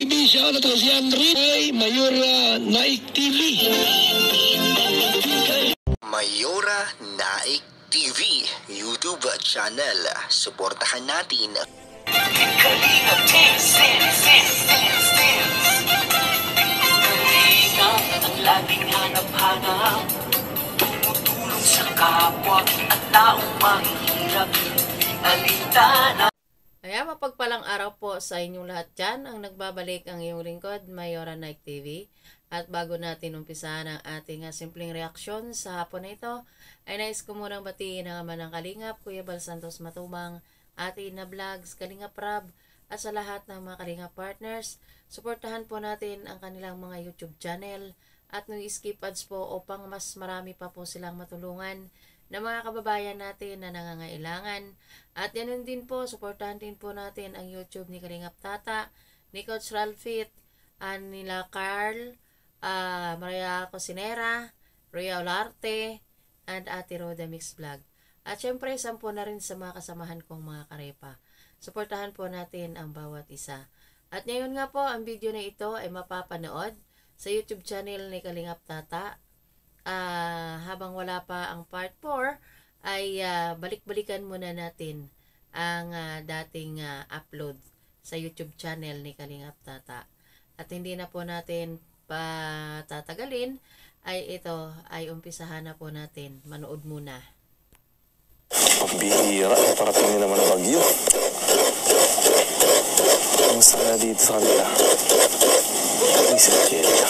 Siya na to si Henry ay Mayora Naik TV. Mayora Naik TV YouTube channel. Suportahan natin. Kalingap ang laging hanap-hanap, tumutulong sa kapwa at taong mahihirap, alintana. Kaya mapagpalang araw po sa inyong lahat dyan. Ang nagbabalik ang iyong lingkod, Mayora Naik TV. At bago natin umpisahan ang ating simpleng reaksyon sa hapon na ito, ay nais ko munang batiin ang ama ng Kalingap, Kuya Bal Santos Matubang, Ate Ina Vlogs, Kalingap Rab, at sa lahat ng mga Kalingap partners. Suportahan po natin ang kanilang mga YouTube channel at no-skip ads po upang mas marami pa po silang matulungan na mga kababayan natin na nangangailangan. At yan din po, suportahan din po natin ang YouTube ni Kalingap Tata, ni Coach Ralphit, nila Carl, Maria Cosinera, Ria Olarte, and Ate Roda Mix Vlog. At syempre, sampo na rin sa mga kasamahan kong mga karepa. Suportahan po natin ang bawat isa. At ngayon nga po, ang video na ito ay mapapanood sa YouTube channel ni Kalingap Tata. Habang wala pa ang part 4 ay balik-balikan muna natin ang dating upload sa YouTube channel ni Kalingap Tata. At hindi na po natin patatagalin, ay ito ay umpisahan na po natin. Manood muna. Bihira, parating naman ang bagyo. Ang sana dito sa kanila. Isip Jelia.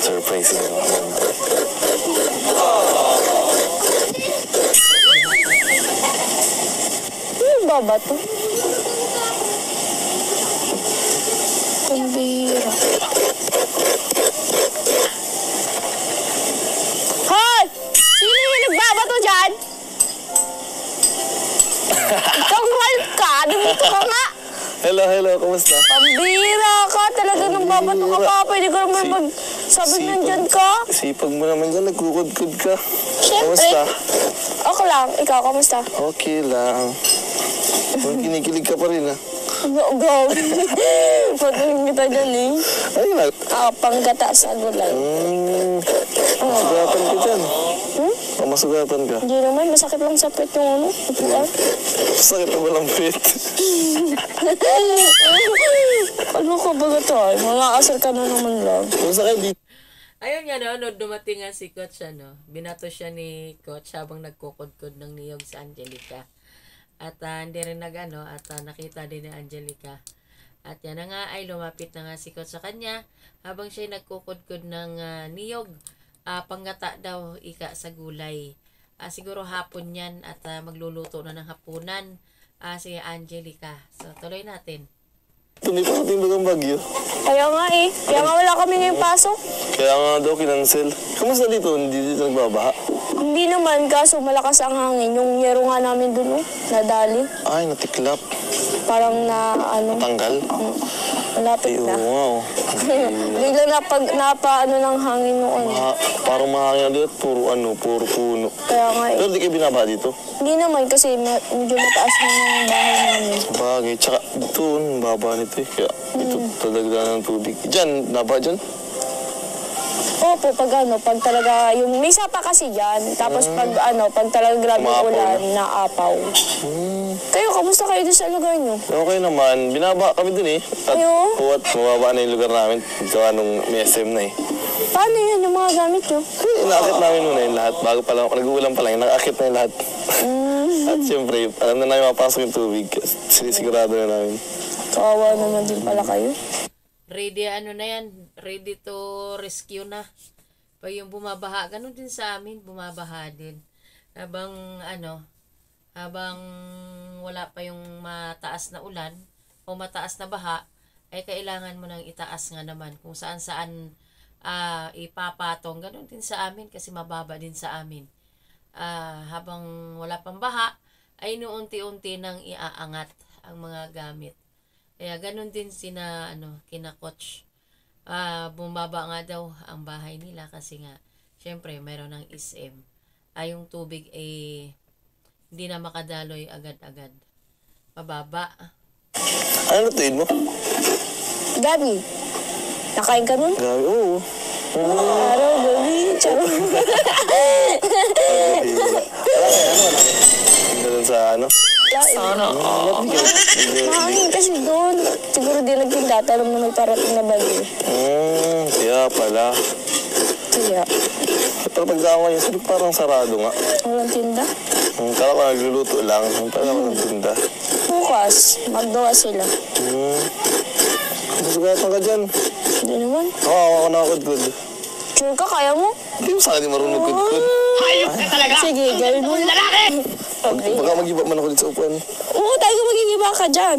Surprising ako naman. Ano ba ba ito? Ang bihira. Hoy! Sino yung nagbabato dyan? Ikaw Ralph ka! Dito ka nga! Hello, kamusta? Pambira ka! Talaga nang babato ka pa. Pwede ka naman magsabi nandyan ka. Sipag mo naman dyan, nagkukod-kod ka. Siyempre. Kamusta? Okay lang. Ikaw, kamusta? Okay lang. Kinikilig ka pa rin, ha? Go! Patuloy kita dyan, eh. Ay, Panggata sa gulay. masugatan ka dyan. Masugatan ka. Hindi naman, masakit lang sa pet yung ano. Sakit na walang pit. Ano ka ba ito ay? Mga asal ka na naman lang. Kumusta kayo dito? Ayun nga no, dumating nga si Coach binato siya ni Coach habang nagkukod-kod ng niyog sa Angelica. At hindi rin at nakita din ni Angelica. At yan na nga ay lumapit na nga si Coach sa kanya habang siya nagkukod-kod ng niyog. Panggata daw ika sa gulay. Siguro hapon yan at magluluto na ng hapunan si Angelica. So tuloy natin. Hindi pa natin bagang bagyo. Kaya nga eh. Kaya nga wala kami ngayong pasok. Kaya nga daw kinansel. Kamusta dito? Hindi dito nagbabaha? Hindi naman, kaso malakas ang hangin. Yung yero nga namin dun, nadali. Ay, natiklap. Parang Tanggal? Malapit na. Wow. Bigla napa ng hangin noon. Parang mahangin dito. Puro puno. Kaya nga eh. Pero di kayo binaba dito? Hindi naman kasi medyo mataas na yung bahay namin. Bagay. Tsaka dito, baba nito eh. Kaya ito talagdan ng tubig. Diyan, naba dyan? Opo, pag talaga, yung may sapa kasi dyan. Tapos pag talaga grabe Umaapaw ulan, naapaw. Kayo, kamusta kayo doon sa lugar nyo? Okay naman. Binaba kami dun eh. At Ayo? mababa na yung lugar namin. Gawa nung may SM na eh. Paano yan yung mga gamit nyo? Inaakit namin muna yung lahat. Bago pa lang, nag-uulan pa lang, nakakit na yung lahat. At siyempre, alam na namin mapasok yung tubig. Sinisigurado na namin. Kawawa naman din pala kayo. Ready na yan, ready to rescue na. Pag yung bumabaha, ganun din sa amin, bumabaha din. Habang wala pa yung mataas na ulan o mataas na baha, ay kailangan mo nang itaas nga naman kung saan ipapatong. Ganun din sa amin kasi mababa din sa amin. Habang wala pang baha, ay inuunti-unti nang iaangat ang mga gamit. Kaya ganun din kina Coach. Bumaba nga daw ang bahay nila kasi nga, syempre, mayroon ng SM. Yung tubig hindi na makadaloy agad-agad. Mababa. Ano lutuin mo? gabi. Nakain ka nun? Grabe, oo. Araw, gabi, charot. Tingnan dun sa ano? Sana. Makain kasi doon. Siguro di nagtinda, alam mo nagparating na bagay. Kaya pala. Kaya, Pero pagkama niya, sabi parang sarado nga. walang tinda. Kala ko nagluluto lang. Parang walang tinda. Bukas, magdawa sila. Masugatan ka dyan. Hindi naman. Oo, ako nakakudkod. Sure ka, kaya mo? Hindi mo sa akin marunong kudkod. Hayop ka talaga! Sige, gawin mo. Lalaki! Okay. Baka mag-iba man ako dito sa upuan. Oo, tayo magigiba ka dyan.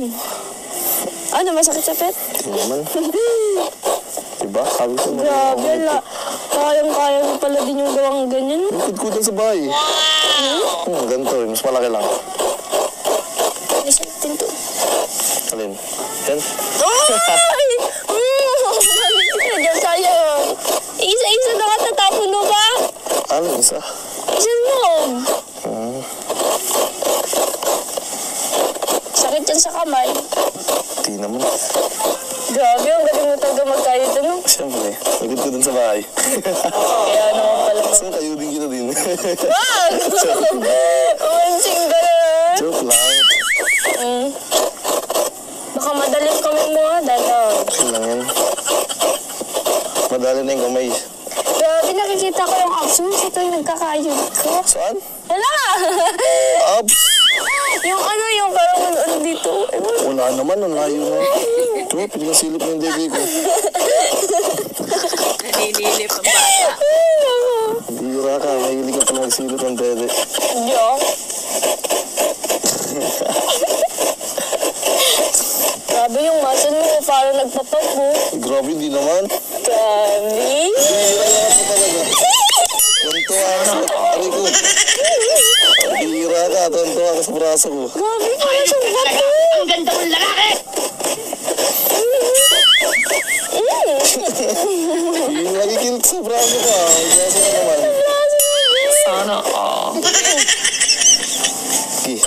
Ano, masakit sa pet? Hindi naman. Diba? Sabi ko marunong ako Grabe, dito. kayang-kaya mo pala din yung gawang ganyan. Yung kudkudan sa bahay. Ganito eh. Mas malaki lang. Listen to. Alin? Yan? Ay! Nandiyan tayo. Isa-isa na ka tatapon mo ba? Ano isa? Isa mo. Sakit yan sa kamay. Di naman. Grabe, ang galing mo talaga magkayod ano. Siyempre. May kudkudan sa bahay. Kaya naman pala. Saan kayo din kita din? Wag! Umansing ka na. Joke lang. Baka madaling kami mo ha, dada. Yun lang yan. Madali na yung kamay. Grabe, nakikita ko yung absence. Ito yung nagkakayod ko. Saan? Hala! Up! Yung ano, yung parang ano dito. Ewan. Wala naman. Ang layo na. Ito, pinagsilip na yung dede ko. Naninilip ang bata. Bira ka. Mahilig ka pa magsilip ng dede. Joke. Grabe yung muscle mo, parang nagpapag mo. Grabe, di naman. Grabe. Bira ka pa talaga. Tuntua ka sa ari ko. Bira ka. Tuntua ka sa braso ko. Grabe, parang siyang bato. Ang ganda mong lalaki! Yung nagikilit sa braso ka. Braso ka naman. Sana Okay.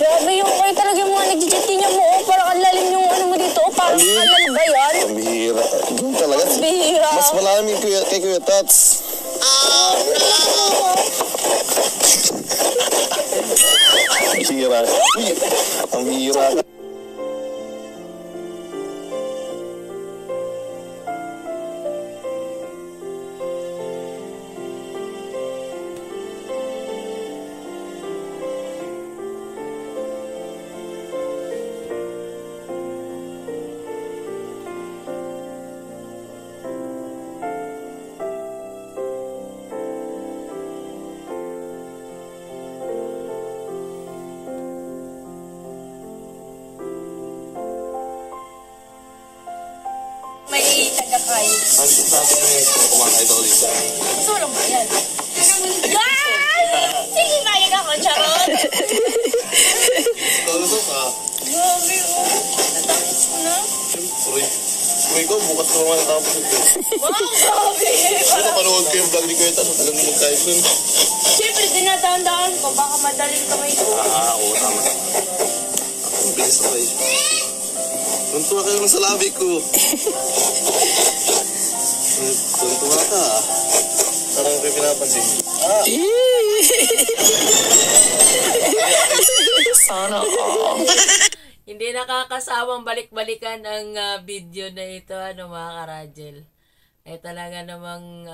Grabe yung kayo talaga yung mga nagjijitin mo. Oh, parang ang lalim yung ano mo dito. Oh, parang Ali? kanal ba yan? Ang bihira. Doon talaga. Bihira. Mas malami kay Kuya Tats. Ang bihira. Uy! Ang bihira ka. May taga-kayo. Ang sabi mo yung kumakain ako dito. Sulong ba yan? Ay! Sige, mayag ako, charot. Tulog ka. Grabe, oh. Natapos ko na. Siyempre. Uy ko, bukas ko naman natapos ito. Wow, grabe. Kaya napanood ko yung vlog ni Kuya Tats. Alam mo magkain dun. Siyempre, dinatandaan ko. Baka madaling kamay ko. Oo, tama. Ang bilis ako eh. Tuntua kayo sa labi ko. Tuntua ka. Parang kayo pinapansin. Sana Hindi nakakasawang balik-balikan ang video na ito, mga karajel. Ay talaga namang,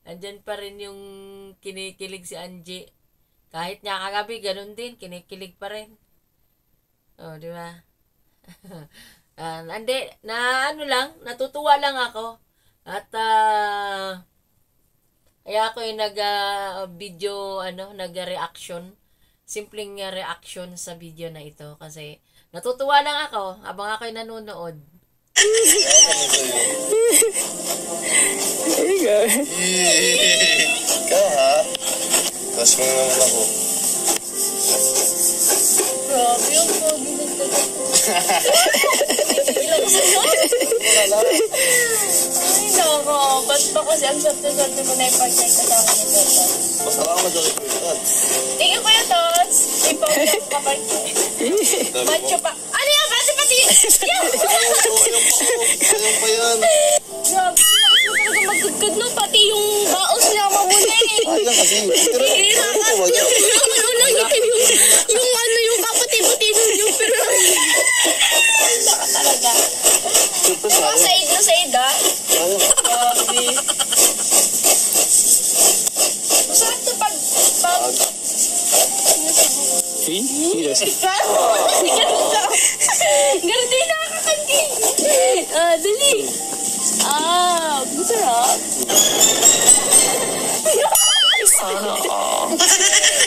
andyan pa rin yung kinikilig si Angie. Kahit niya kagabi, ganun din, kinikilig pa rin. Oh, di ba? Hindi, natutuwa lang ako. At, kaya ako yung nag-video, nag-reaction. Simpleng reaction sa video na ito. Kasi, natutuwa lang ako habang ako'y nanonood. Ikaw ha? Tapos mo naman ako. Grabe yung pogi ng taga ko. Ay, nako. Ba't ba kasi ang swerte-swerte mo na yung partner ka sa akin ito? Masalamat ako kay Kuya Tats. Tingin ko yung tots. Ipaw yung kapag. Macho pa. Ano yan? Pati pati. Ayun pa yan. Grabe, talaga magkagkad nun. Pati yung baos niya mamuli. Ayun kasi. Pero, yung kapati-pati nun yung pero. Naka talaga. Siyempre Mga said na said ha. Grabe. Masarap na pag... Ganun din nakakakanting. Dali. Masarap.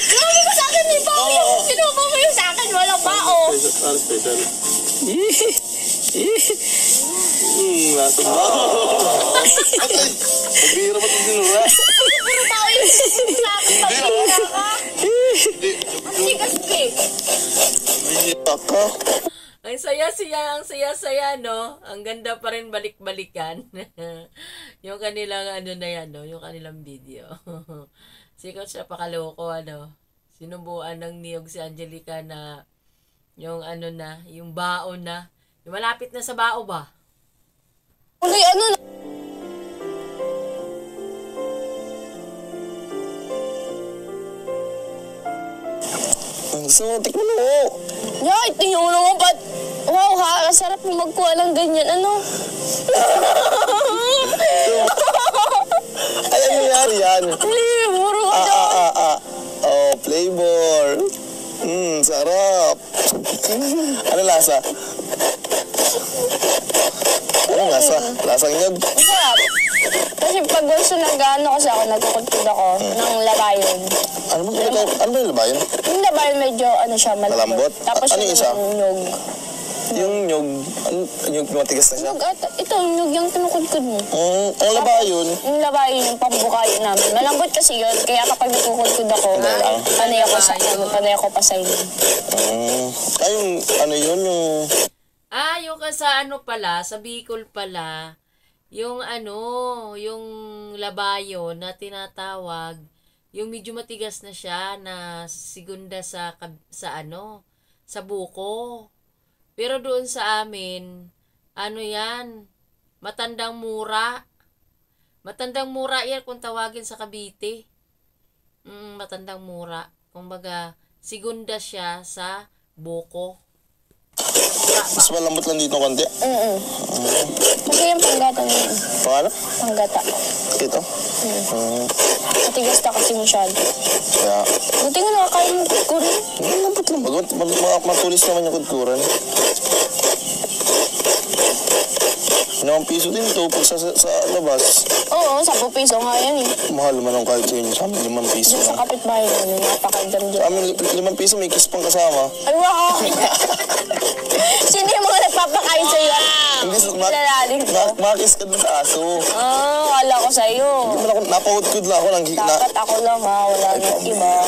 Grabe ko sa akin may bao yung sinubo mo yung sa akin walang bao. Special. Nasa ba? Magbihira pa ito sinura. Puro bao yung sinubo sa akin. Pag-ihira ka. Ang tigas ko eh. Taka. Ang saya-saya, no? Ang ganda pa rin balik-balikan. Yung kanilang na yan, no? Yung kanilang video. Sikot siya pakaloko, sinubuan ng niyog si Angelica na yung yung baon na. Yung malapit na sa bao ba? Kulay Gusto mo, tikman mo. Yeah, tingnan mo naman ba't... Wow ha, sarap yung magkuha ng ganyan. Ay, ano yan? Flavor ka dyan. Oh, flavor. Sarap. Ano lasa? Anong lasa? Lasang nyog? Masarap. Kasi pag gusto kasi ako, nagkukutod ako ng labayon. Ano ba yung labayon? Yung labayon medyo siya, Malambot? Tapos Ano yung isa? yung nyog. Yung nyog, yung matigas na siya? Nyog ata. Ito, yung nyog yung tinukudkod mo. Ang labayon? Yung labayon, yung pambukayo namin. Malambot kasi yun. Kaya kapag nagkukudkod ako, panay ako pa sa inyo. Ay, yung yun, yung... Yung sa pala, sa Bicol pala, yung yung labayo na tinatawag, yung medyo matigas na siya na segunda sa buko. Pero doon sa amin, yan, matandang mura. Matandang mura yan kung tawagin sa Cavite. Matandang mura. Kumbaga, segunda siya sa buko. Mas malambot lang dito konti? Kasi yung panggata na yun. Pangano? Panggata. Ito? Matigas na kasi masyado. Kaya... Buti nga nakakain yung kudkuran. Malambot lang. Matulis naman yung kudkuran. 5 piso din ito pag sa labas. Oo, 10 piso nga yan eh. Mahal naman ang kahit sa inyo. Sa amin 5 piso Diyan sa lang. kapitbahay namin, napakagam Sa dyan. amin 5 piso may kiss pang kasama. Ay, wow! Sino yung mga nagpapakain sa'yo? Hindi sa Lalalim ko. makis ka dun sa aso. Kala ko sa'yo. Hindi mo na napahudkud lang ako. Dapat ako lang ha, wala nang iba.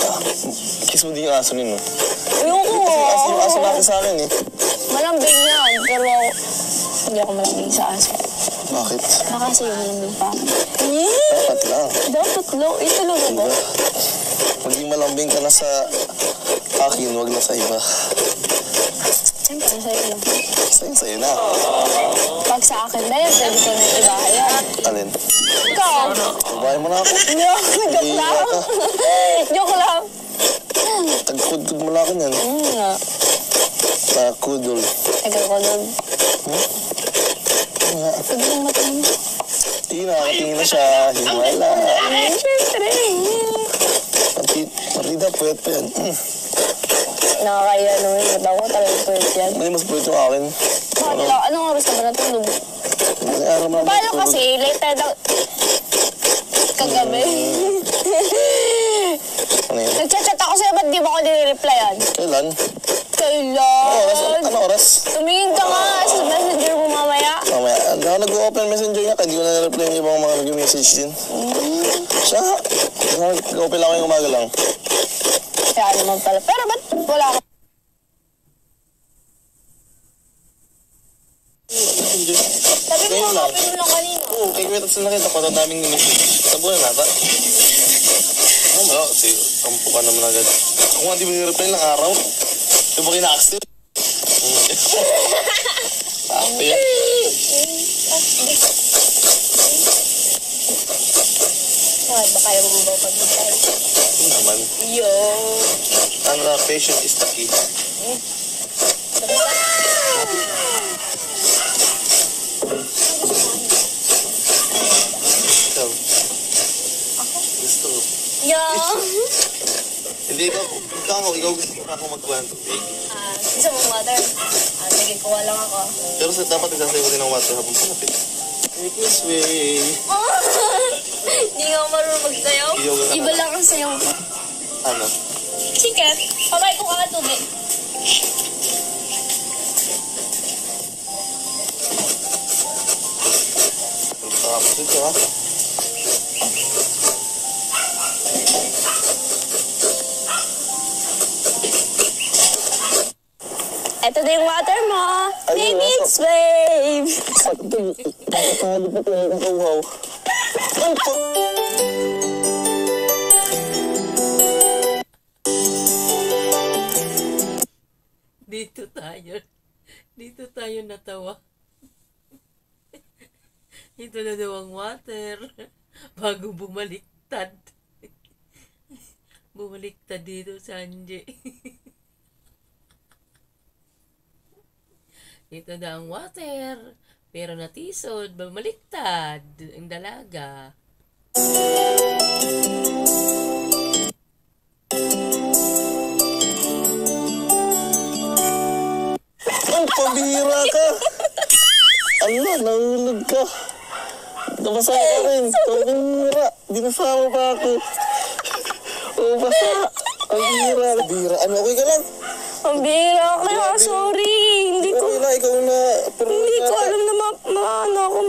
Kiss mo din yung aso nino. Ayoko mo. Kasi yung aso natin sa akin eh. Malambing yan, pero hindi ako malambing sa aso. Bakit? Baka sa'yo malambing pa. Dapat lang. Dapat lang. Ito lang ba? Maging malambing ka na sa akin, wag na sa iba. Siyempre, sa'yo lang. Sa'yo na. Pag sa akin na yan, pwede ko na ibahayan. Alin? Ikaw! Bahay mo na ako. Joke lang. Joke lang. Tagkudkod mo lang ako yan. Nga. Takudol. Nagkakulog. Nga. Pwede lang matanong. Hindi nakatingin na siya. Himala. Siyempre. Marida, pwet pa yan. Nakakaya naman yung mata ko. Talagang pwede yan. Mali mas pwet yung akin. Anong oras ka ba natulog? Araw na Paano kasi? Later na... Kagabi. Ano yan? Nagchat-chat ako sa'yo, ba't di ba ako nire-replyan? Kailan? Kailan? Ano oras? Tumingin ka nga sa messenger mo mamaya. Mamaya. Ako nag-open messenger niya, hindi ko na na-reply yung ibang mga nag-message din. Siya, nag-open lang ako yung umaga lang. Kaya naman pala. Pero ba't wala ka? Sabi mo, Ngayon lang. open mo lang kanina. Oo, kay Kuya Tatsan nakita ko, ang daming message. Sa buwan nata. Ano ba? Kasi, kampo ka naman agad. Ako nga di mo nireply ng araw. Di ba kina-active? Sakto yan. Baka kaya mo ba pag-hintay? Ano naman? Yo! Ano na, patient is the key. Ikaw? Gusto ko. Yo! Hindi ikaw gusto ko ako magkuha ng tubig. Gusto mo water? Sige, kuha lang ako. Pero dapat nagsasayo ko din ng water habang palapit. Make this way. Hindi nga ako marunong magsayaw. Iba lang ang sayaw ko. Ano? Sikat, pabay ko ka tubig. Tapos ito ha. Ito na yung water mo. Baby, it's wave. Sakto. Nakakali pa ito yung kakauhaw. Dito tayo natawa. Ito na daw ang water. Bago bumaliktad. Bumaliktad dito, Sanji. Ito na ang water. Pero natisod, bumaliktad. Ang dalaga. Ang pambihira ka! Ano, nahulog ka. Nabasa ka rin. Pambihira. Dinasama pa ako. Oo, basa. Pambihira. Pambihira. Ano, okay ka lang? Pambihira kaya, sorry. Hindi ko alam na ano ako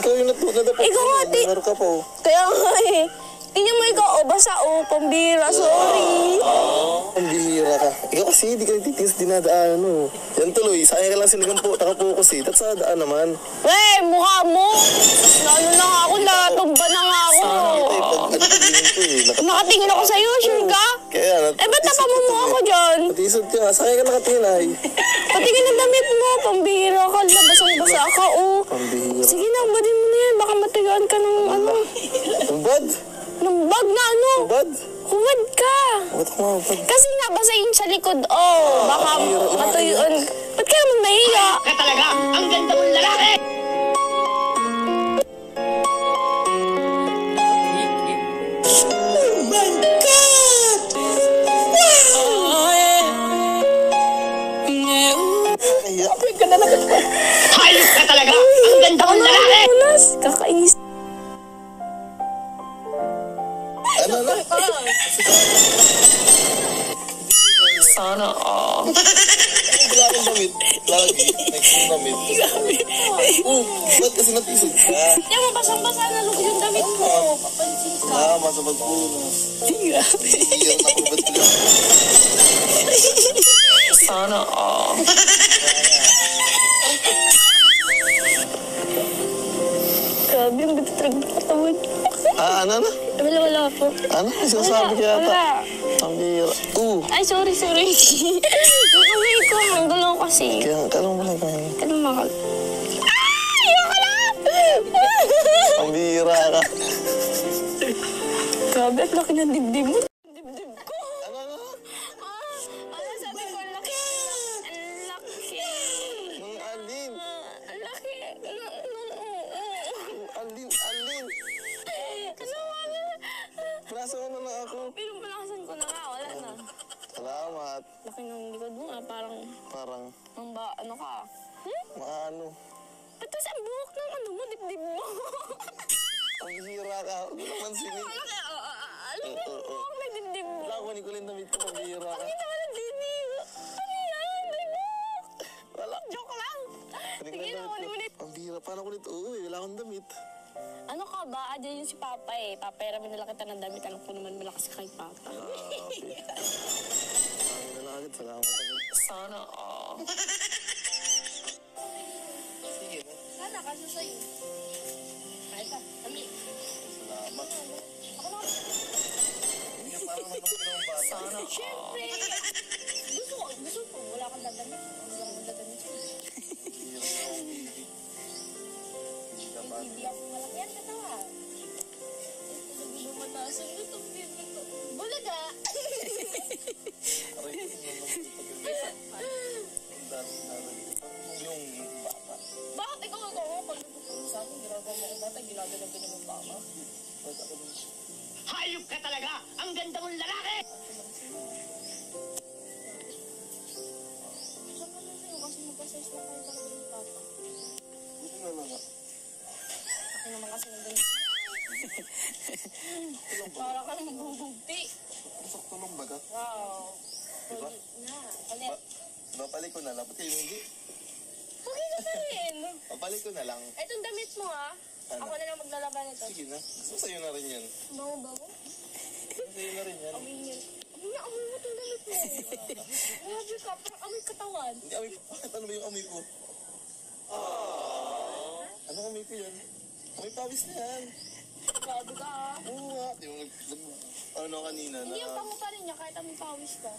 Ikaw yung natapos. Ikaw nga, Meron ka pa, oh. Kaya nga eh. Tingnan mo ikaw, basa pambihira, sorry. Pambihira ka. Ikaw kasi, di ka nagtitis dinadaan, ano. Yan tuloy, sayang ka lang sila nakapokus eh. That's sa daan naman. Wey, mukha mo. Ano na nga ako, natumba na nga ako. Pag-tingin ko eh. Nakatingin ako sa'yo, sure ka? Kaya, Ba't napamumukha ko dyan? natisod ka nga, sayang ka nakatingin ay. Patingin ang damit mo, pambihira ka, basang-basa ka, Pambihira. Sige na, badin mo na yan, baka matigaan ka ng ano. Ang bad? Ng bag na ano. Bad? Humad ka. Bakit ako mabad? Kasi nga, basa yung sa likod, baka matuyuan. Ba't ka naman nahiya? Ka talaga! Ang ganda mong lalaki! Hayop ka talaga! Ang ganda mong lalaki! Ulas, kakainis. Ano na? Sana Wala akong damit. Lagi. Next yung damit. Ba't kasi natisod ka? Yan mo, basang-basa na lug yung damit mo. Papansin ka. Tama sa pagpunas. Grabe. Iyan ako ba't ka? Sana Grabe, ang ganda talaga ng katawan. Ano na? Wala po. Ano? May sinasabi ka yata. Wala. Ang bihira. Ay, sorry. Yung kamay ko, ang galaw kasi. Kaya, kalong mo lang kayo. Ano makal? Ay! Ayoko lang! Ang bihira ka. Grabe, at laki ng dibdib mo. Dibdib ko. Ano? Ano sabi ko, ang laki. Ang laki. Ang alin? Ang laki. Alin? Pinasa mo na lang ako. Pinapalakasan ko na nga, wala na. Salamat. Laki ng likod mo parang, ano ka? Maano? Ba't tas ang buhok ng ano mo, dibdib mo? Ang bihira ka. Huwag mo naman singin. Laki, alam mo yung buhok ng dibdib mo. Wala ko ni Kulin damit ko. Ang bihira ka. Bakit naman ang dibdib? Ano yan? May buhok. Wala. Joke lang. Sige na, kunin mo na. Ang bihira. Paano ko nito? Uy, wala akong damit. Ano ka ba? Adyan yun si Papa eh. Papayaramin nila kita ng damit. Alam ko naman malakas ka kay Papa. Okay. Ang nalagad. Salamat. Sana Sige na. Sana, kaso sa'yo. Kahit ka, kami. Salamat. Hindi ka parang naman ginawang bata. Sana Siyempre. Gusto ko. Wala kang dadamit. Wala kang dadamit siya. Sundo itong film ito. Bulaga! Aray, ang dami. Yung bata. Bakit ikaw pag nagpupuno sa akin, ginagawa mo ko bata, ginagawa ko ng bata. Ba't ako dun? Hayop ka talaga! Ang ganda mong lalaki! Isa pa lang sa'yo kasi mag-assess na kayo talaga yung papa. Buti na lang. Ako naman kasi nagganito. Para ka nang bubugti. Sakto lang baga. Wow. Diba? Na, palit. Babalik ko na lang. Ba't kayo hindi? Okay na pa rin. Babalik ko na lang. Itong damit mo ha. Ano? Ako na lang maglalaban ito. Sige na. Gusto sa'yo na rin yan. Bango-bango. Sa'yo na rin yan. Amoy niya. Amoy mo itong damit mo. Grabe ka, parang amoy katawan. Hindi, amoy. Bakit ano ba yung amoy ko? Anong amoy ko yan? Amoy pawis na yan. Grabe ka ha. Oo nga. Di mo ano kanina na... Hindi yung pango pa rin niya kahit amoy pawis ka.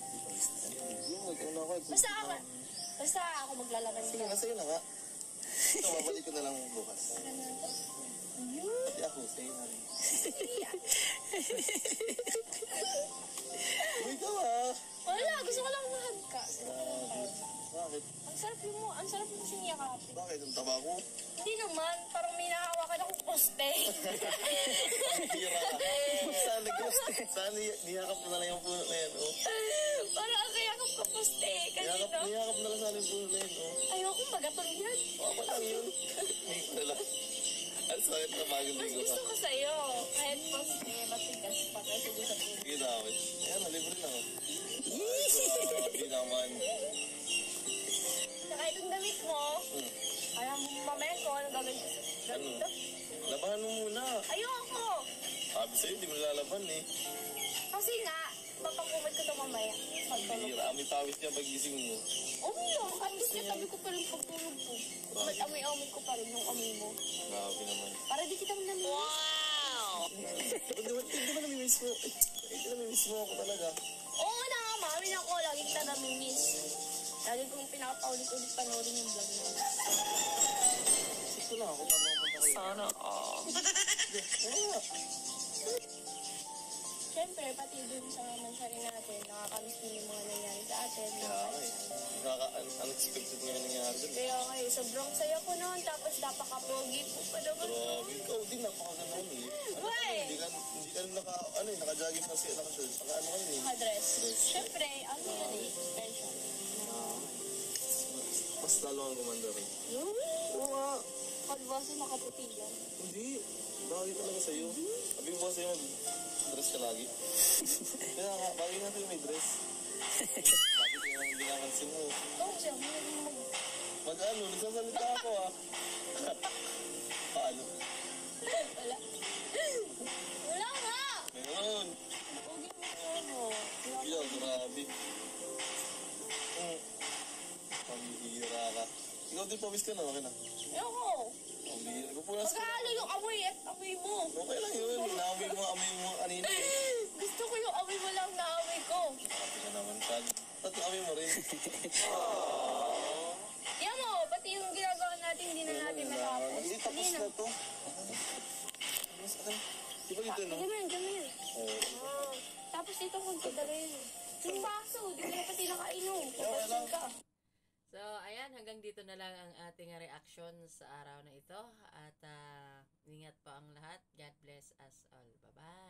Yung nag-ano ako. Basta ako maglalaban Sige ka. na, sa'yo na nga. Ito, babalik ko na lang bukas. Hindi ako, sa'yo na rin. Uy, ikaw ah. Wala, gusto ko lang mahag ka. Bakit? Ang sarap mo siniyakapin. Bakit? Ang taba ko? Hindi naman, parang may nahawakan akong poste. Hira ka. Sana niyakap mo na lang yung puno na yan, oh. Parang ang kayakap ka poste. Niyakap Kanino? na lang sana yung puno na yan, oh. Ayoko magatol yan. Ako lang yun. Hindi ko na lang. Ang sakit na bagong Mas ligo ka. gusto ko sa'yo. Kahit poste, matigas pa kasi gusto ko. Sige na ako. Ayan, libre na ako. Hindi naman. Saka itong damit mo, alam mo mamaya ko, ano gagawin ko sa damit Ano? to? Labahan mo muna. Ayoko! Sabi sa'yo, di mo lalaban eh. Kasi nga, papakumad ko ito mamaya. Pagtulog. Hira, may pawis niya pagising mo. Umiyak, at least natabi ko pa rin pagtulog ko. Amoy-amoy ko pa rin yung amoy mo. Grabe naman. Para di kita manamiss. Wow! Di ba namimiss mo? Di namimiss mo ako talaga. Oo na nga, mami na ko. Lagi kita namimiss. Lagi kong pinapaulit-ulit panoorin yung vlog na. Gusto lang ako para makapunta kayo. Sana Kaya, siyempre, pati dun sa mansari natin, nakakamiss din yung mga nangyari sa atin. Kaya eh. Unexpected nga yung nangyari dun. Kaya kayo, sobrang saya ko noon. Tapos napaka-pogi po pa naman. Grabe, ikaw din napakaganda nun eh. Why? Hindi ka naka-jogging kasi, naka-shirt. Naka-ano ka yun eh. Dress. Siyempre, ano yun eh, pension. Mas lalo ang gumanda rin. Oo nga. Kalbasa nakaputi yan. Hindi. Bagay talaga sa'yo. Sabi mo ba sa'yo mag-dress ka lagi? Kaya nga, bagay nga sa'yo may dress. Bakit kaya hindi nga kansin mo? Oo siya, Mag-ano, nagsasalita ako ah. Paano? Wala. Wala nga! Meron. Pogi mo ko ano. Yo, grabe. Pambihira ka. Ikaw din pawis ka na, okay na. Ayoko. Pambihira. Pupunas ka. Magkahalo yung amoy at amoy mo. Okay lang yun. Naamoy mo kanina eh. Gusto ko yung amoy mo lang na amoy ko. Grabe ka naman, Chad. Ba't naamoy mo rin? Yan mo, pati yung ginagawa natin, hindi na natin natapos. Hindi, tapos na to. Tapos na. Di ba dito, no? Diyan yan. Oo. Tapos dito kung kadalhin. Yung baso, di ko na pati nakainom. Okay lang. Ka. So, ayan, hanggang dito na lang ang ating reaction sa araw na ito. At ingat po ang lahat. God bless us all. Bye-bye.